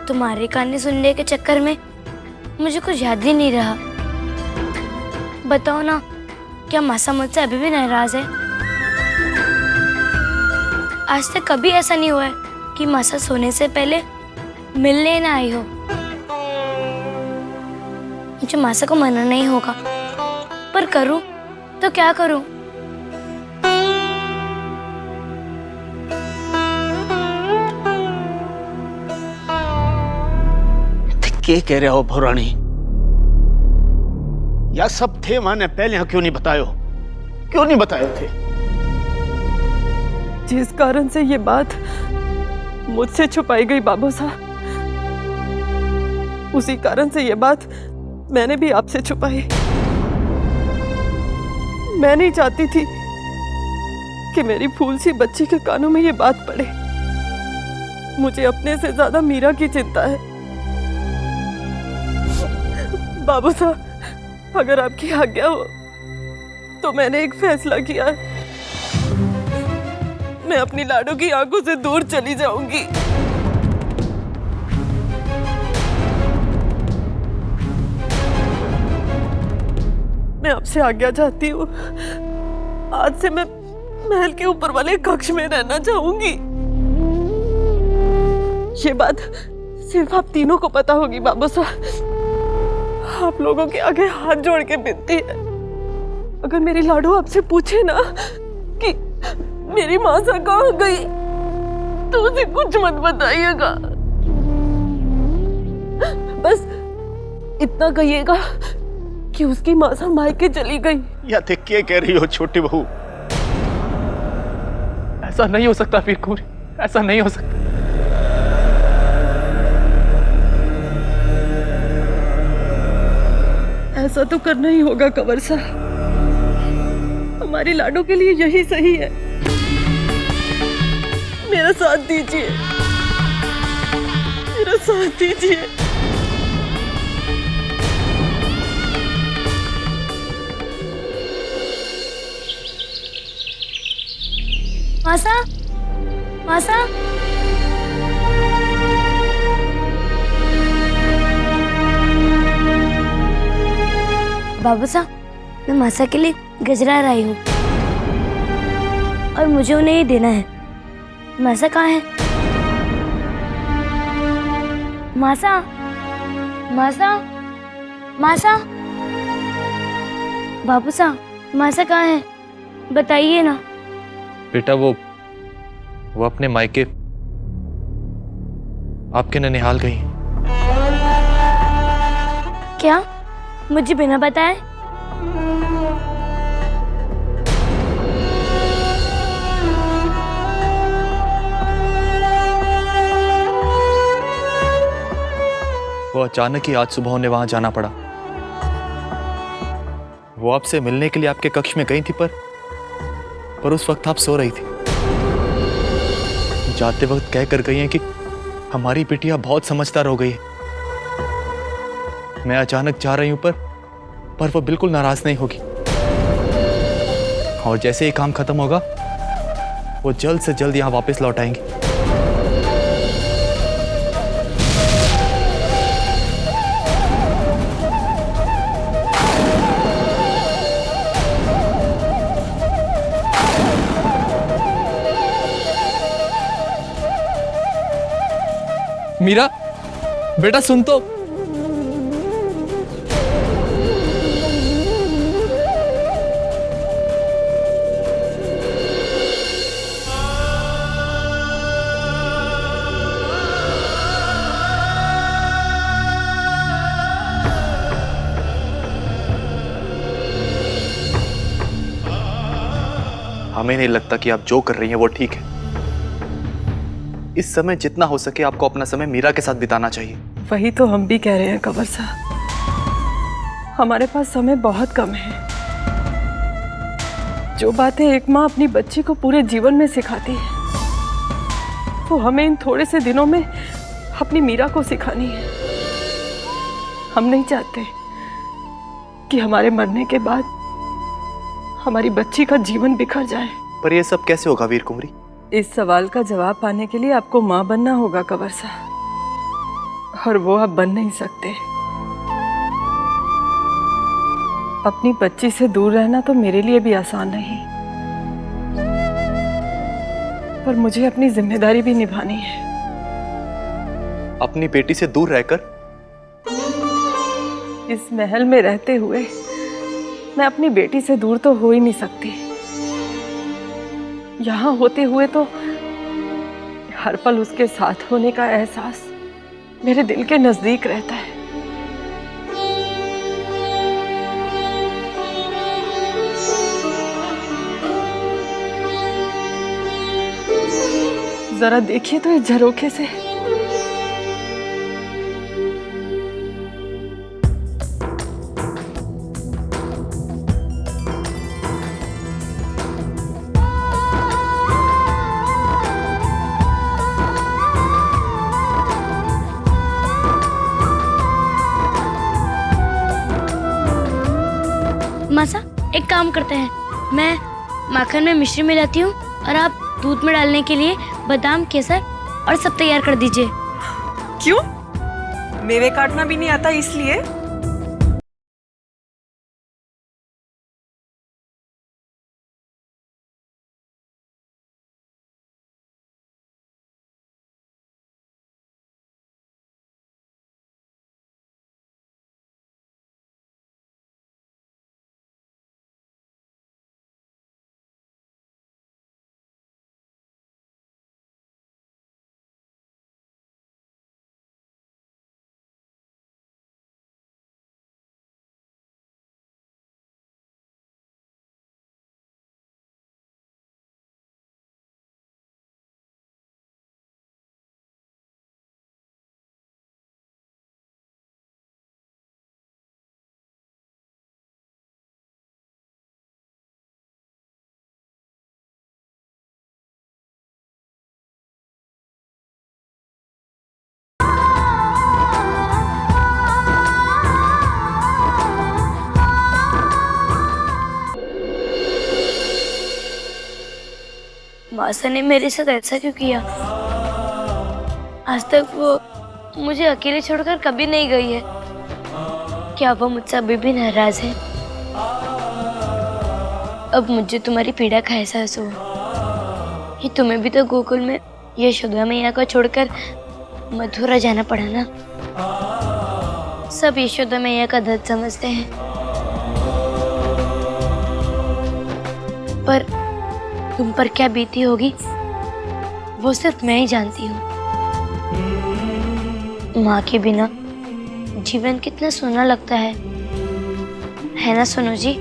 तुम्हारी कहानी सुनने के चक्कर में मुझे कुछ याद ही नहीं रहा। बताओ ना, क्या मासा मुझसे अभी भी नाराज है? आज तक कभी ऐसा नहीं हुआ है कि मासा सोने से पहले मिलने ना आई हो। मुझे मासा को मनाना नहीं होगा, पर करूं तो क्या करूं? क्या कह रहे हो भौराणी? या सब थे माने पहले क्यों नहीं बतायो? क्यों नहीं बताए थे? जिस कारण से ये बात मुझसे छुपाई गई बाबू साहब, उसी कारण से ये बात मैंने भी आपसे छुपाई। मैं नहीं चाहती थी कि मेरी फूल सी बच्ची के कानों में ये बात पड़े। मुझे अपने से ज्यादा मीरा की चिंता है। बाबू साहब, अगर आपकी आज्ञा हो तो मैंने एक फैसला किया है। मैं अपनी लाडो की आंखों से दूर चली जाऊंगी। मैं आपसे आज्ञा चाहती हूँ। आज से मैं महल के ऊपर वाले कक्ष में रहना चाहूंगी। ये बात सिर्फ आप तीनों को पता होगी बाबू साहब। आप लोगों के आगे हाथ जोड़ के विनती है, अगर मेरी लाडो आपसे पूछे ना कि मेरी मासा कहाँ गई, तो उसे कुछ मत बताइएगा। बस इतना कहिएगा कि उसकी मासा मायके चली गई। या थे क्या कह रही हो छोटी बहू? ऐसा नहीं हो सकता वीर कुंवरी, ऐसा नहीं हो सकता। ऐसा तो करना ही होगा कंवर साहब। हमारी लाडो के लिए यही सही है। मेरा साथ दीजिए, मेरा साथ दीजिए। मासा, मासा, बाबू साहब, मैं मासा के लिए गजरा लाई हूँ और मुझे उन्हें ही देना है। मासा कहाँ है? मासा, मासा, मासा, बाबू साहब, मासा कहाँ है? बताइए ना। बेटा वो अपने मायके आपके ननिहाल गई। क्या? मुझे बिना बताए? वो अचानक ही आज सुबह उन्हें वहां जाना पड़ा। वो आपसे मिलने के लिए आपके कक्ष में गई थी, पर उस वक्त आप सो रही थी। जाते वक्त कह कर गई हैं कि हमारी बिटिया बहुत समझदार हो गई है। मैं अचानक जा रही हूं, पर वो बिल्कुल नाराज नहीं होगी। और जैसे ही काम खत्म होगा, वो जल्द से जल्द यहां वापस लौट आएंगी। मीरा, बेटा सुन तो। हमें नहीं लगता कि आप जो कर रही हैं वो ठीक है। इस समय जितना हो सके आपको अपना समय मीरा के साथ बिताना चाहिए। वही तो हम भी कह रहे हैं कंवर साहब। हमारे पास समय बहुत कम है। जो बातें एक माँ अपनी बच्ची को पूरे जीवन में सिखाती है, वो हमें इन थोड़े से दिनों में अपनी मीरा को सिखानी है। हम नहीं चाहते कि हमारे मरने के बाद हमारी बच्ची का जीवन बिखर जाए। पर यह सब कैसे होगा वीर कुंवरी? इस सवाल का जवाब पाने के लिए आपको माँ बनना होगा कंवर साहब। और वो अब बन नहीं सकते। अपनी बच्ची से दूर रहना तो मेरे लिए भी आसान नहीं, पर मुझे अपनी जिम्मेदारी भी निभानी है। अपनी बेटी से दूर रहकर? इस महल में रहते हुए मैं अपनी बेटी से दूर तो हो ही नहीं सकती। यहाँ होते हुए तो हर पल उसके साथ होने का एहसास मेरे दिल के नजदीक रहता है। जरा देखिए तो इस झरोखे से। मासा, एक काम करते हैं, मैं माखन में मिश्री मिलाती हूँ और आप दूध में डालने के लिए बादाम, केसर और सब तैयार कर दीजिए। क्यों? मेवे काटना भी नहीं आता इसलिए? मासा ने मेरे साथ ऐसा क्यों किया? आज तक वो मुझे अकेले छोड़कर कभी नहीं गई है। क्या वो मुझसे अभी भी नाराज है? अब मुझे तुम्हारी पीड़ा का एहसास हुआ कि तुम्हें भी तो गोकुल में यशोदा मैया को छोड़कर मथुरा जाना पड़ा ना। सब यशोदा मैया का दर्द समझते हैं, पर तुम पर क्या बीती होगी वो सिर्फ मैं ही जानती हूँ। माँ के बिना जीवन कितना सूना लगता है ना सोनू जी?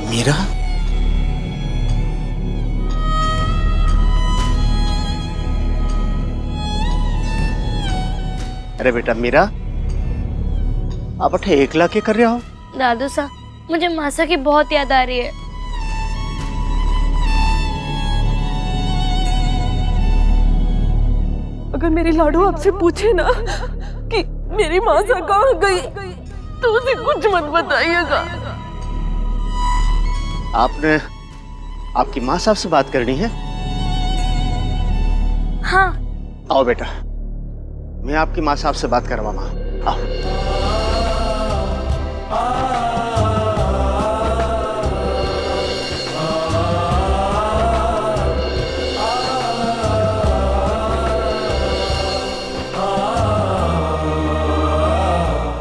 मीरा, अरे बेटा मीरा, आप अठे एकला के कर रहे हो? दादू सा, मुझे मासा की बहुत याद आ रही है। अगर मेरी लाडू आपसे पूछे ना कि मेरी मासा कहाँ गई तो उसे कुछ मत बताइएगा। आपने आपकी माँ साहब से बात करनी है? हाँ। आओ बेटा, मैं आपकी माँ साहब से बात करवाऊंगा। आओ।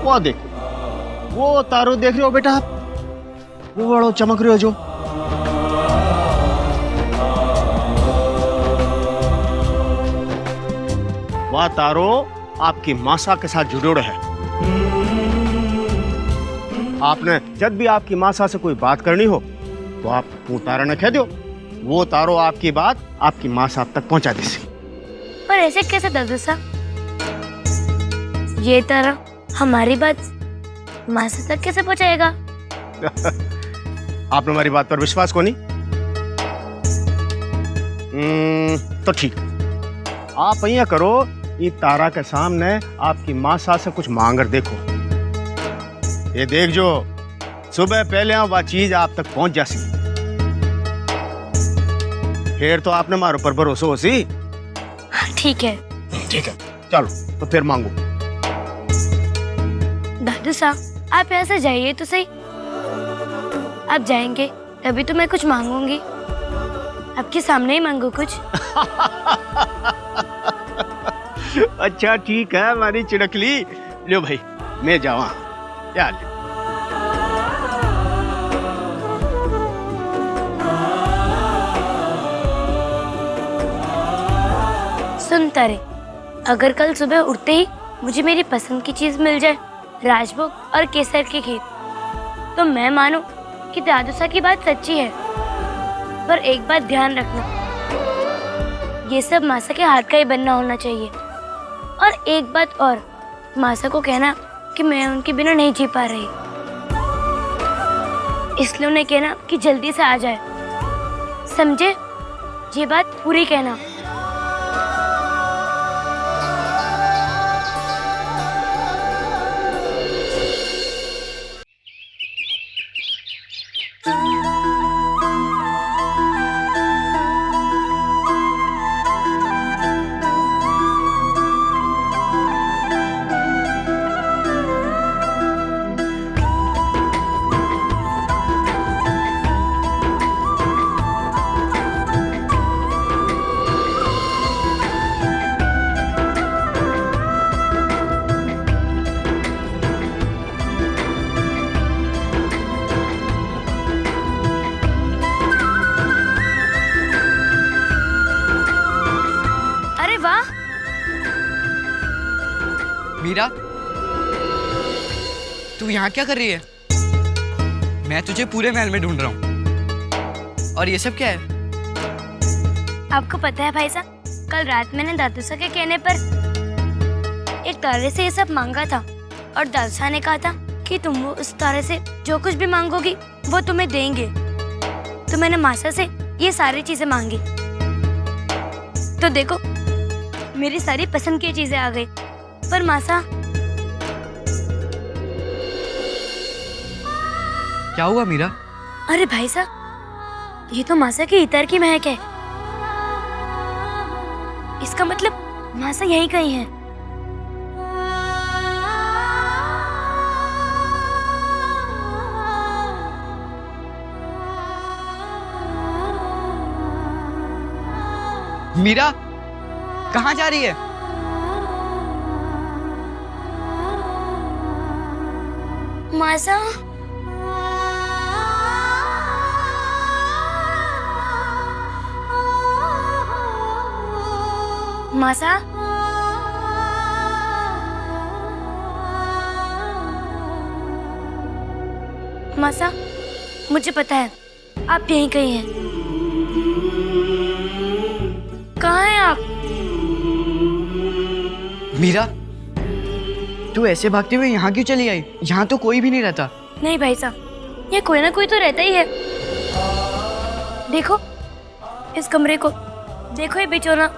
वो देखो, वो तारो देख रहे हो बेटा आप? वो बड़ो चमक रहे हो जो। वह तारो आपकी मासा के साथ जुड़े है। आपने जब भी आपकी मासा से कोई बात करनी हो तो आप वो तारा ने कह दो, वो तारो आपकी बात आपकी मासा तक पहुंचा देसी। पर ऐसे कैसे दादू साहब? ये तारा हमारी बात मासा तक कैसे पहुंचाएगा? आपने हमारी बात पर विश्वास को नहीं? तो ठीक, आप यहाँ करो, ये तारा के सामने आपकी माँ सा से कुछ मांग कर देखो। ये देख जो सुबह पहले वह चीज आप तक पहुंच जासी, फिर तो आपने मारो पर भरोसा हो सी। ठीक है। ठीक है, चलो तो फिर मांगो। दादू साहब, आप यहाँ से जाइए तो सही। आप जाएंगे तभी तो मैं कुछ मांगूंगी। आपके सामने ही मांगू कुछ। अच्छा ठीक है हमारी चिड़कली। लो भाई मैं जावा यार। सुन तारे, अगर कल सुबह उठते ही मुझे मेरी पसंद की चीज मिल जाए, राजभोग और केसर के खेत, तो मैं मानूं कि दादू साहब की बात सच्ची है। पर एक बात ध्यान रखना, ये सब मासा के हाथ का ही बनना होना चाहिए। और एक बात और, मासा को कहना कि मैं उनके बिना नहीं जी पा रही, इसलिए उन्हें कहना कि जल्दी से आ जाए। समझे? ये बात पूरी कहना। अरे वाह! मीरा, तू यहाँ क्या कर रही है? मैं तुझे पूरे महल में ढूंढ रहा हूँ। और ये सब क्या है? आपको पता है भाई साहब, कल रात मैंने दादू साहब के कहने पर एक तारे से ये सब मांगा था, और दादू साहब ने कहा था कि तुम वो उस तारे से जो कुछ भी मांगोगी वो तुम्हें देंगे। तो मैंने मासा से ये सारी चीजें मांगी, तो देखो मेरी सारी पसंद की चीजें आ गई। पर मासा, क्या हुआ मीरा? अरे भाई साहब, ये तो मासा की इतर की महक है। इसका मतलब मासा यहीं कहीं है। मीरा, कहाँ जा रही है? मासा, मासा, मासा, मुझे पता है आप यहीं कहीं हैं। कहाँ हैं आप? मीरा, तू ऐसे भागते हुए यहाँ क्यों चली आई? यहाँ तो कोई भी नहीं रहता। नहीं भाई साहब, ये कोई ना कोई तो रहता ही है। देखो इस कमरे को, देखो ये बिछोना,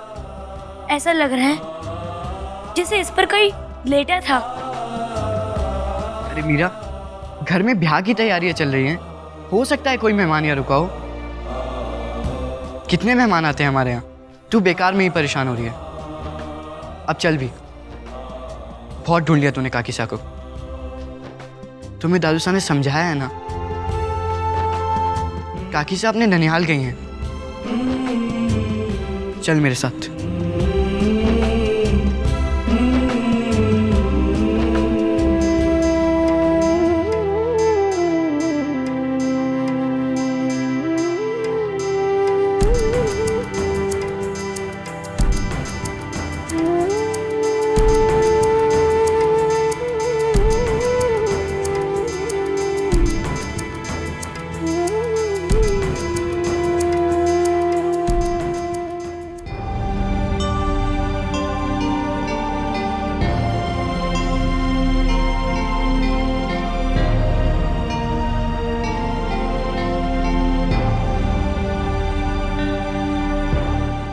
ऐसा लग रहा है जैसे इस पर कोई लेटा था। अरे मीरा, घर में ब्याह की तैयारियां चल रही हैं। हो सकता है कोई मेहमान यहाँ रुका हो। कितने मेहमान आते हैं हमारे यहाँ, तू बेकार में ही परेशान हो रही है। अब चल भी, बहुत ढूंढ लिया तूने काकी सा को। तुम्हें दादू साहब ने समझाया है ना, काकी साहब अपने ननिहाल गई हैं। चल मेरे साथ।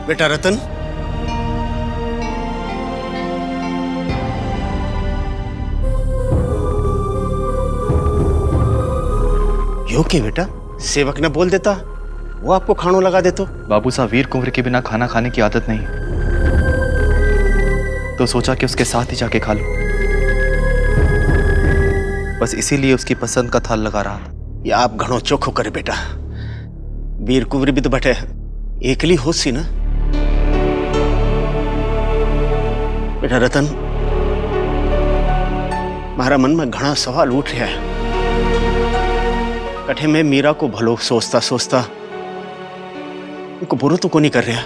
बेटा रतन, यो के बेटा, सेवक ने बोल देता, वो आपको खानों लगा दे तो। बाबू साहब, वीर कुंवर के बिना खाना खाने की आदत नहीं, तो सोचा कि उसके साथ ही जाके खा लो। बस इसीलिए उसकी पसंद का थाल लगा रहा था। ये आप घणो चोखो करे बेटा, वीर कुंवर भी तो बटे एकली हो सी ना। बेटा रतन, मारा मन में घना सवाल उठ रहा है। कठे में मीरा को भलो सोचता सोचता उनको बुरो तो को नहीं कर रहा,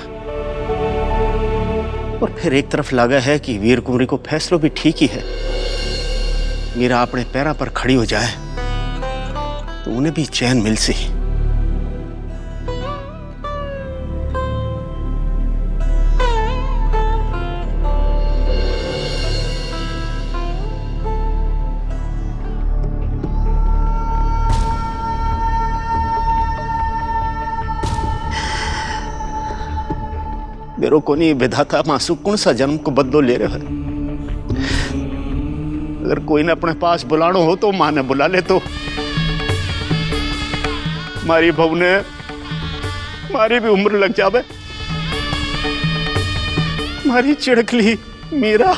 और फिर एक तरफ लगा है कि वीर कुंवरी को फैसलो भी ठीक ही है। मीरा अपने पैरा पर खड़ी हो जाए तो उन्हें भी चैन मिल सी। मेरो को नहीं विधाता मासू कौन सा जन्म को बदलो ले रहे है। अगर कोई ने अपने पास बुलाना हो तो मां ने बुला ले। तो मारी बहू ने मारी भी उम्र लग जावे। मारी चिड़कली मीरा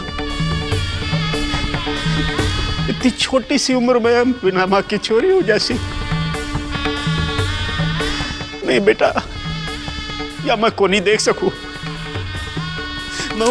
इतनी छोटी सी उम्र में बिना मां की छोरी हो जैसी। नहीं बेटा, या मैं को नहीं देख सकूं। मैं